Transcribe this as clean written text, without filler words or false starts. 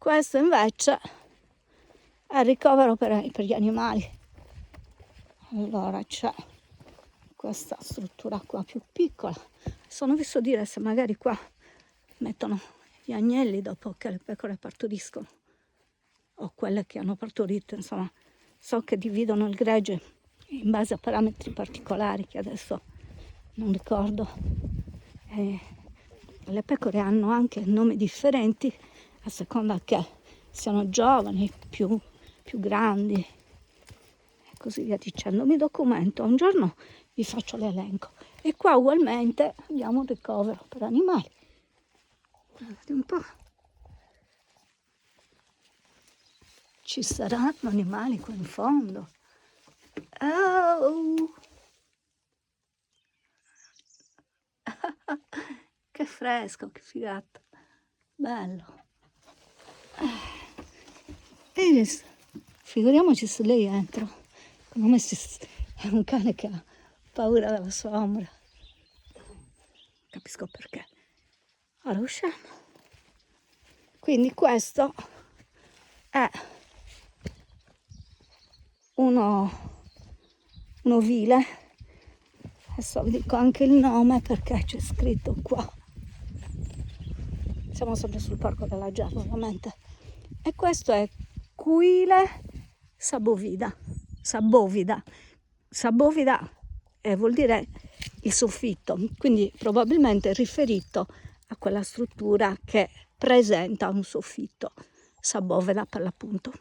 Questo invece è il ricovero per gli animali. Allora c'è questa struttura qua più piccola. Sono visto dire se magari qua mettono gli agnelli dopo che le pecore partoriscono, o quelle che hanno partorito, insomma. So che dividono il gregge in base a parametri particolari che adesso non ricordo. Le pecore hanno anche nomi differenti a seconda che siano giovani, più grandi e così via dicendo. Mi documento, un giorno vi faccio l'elenco. E qua ugualmente abbiamo un ricovero per animali. Vedi un po'. Ci saranno animali qua in fondo. Oh! Che fresco, che figata. Bello. Figuriamoci se lei entra. Secondo me è un cane che ha paura della sua ombra. Capisco perché. Ora usciamo. Quindi questo è un ovile. Adesso vi dico anche il nome perché c'è scritto qua. Siamo sempre sul Parco della Gerba, ovviamente. E questo è Cuile Sabovida. Sabovida vuol dire il soffitto, quindi probabilmente riferito a quella struttura che presenta un soffitto. Sabovida per l'appunto.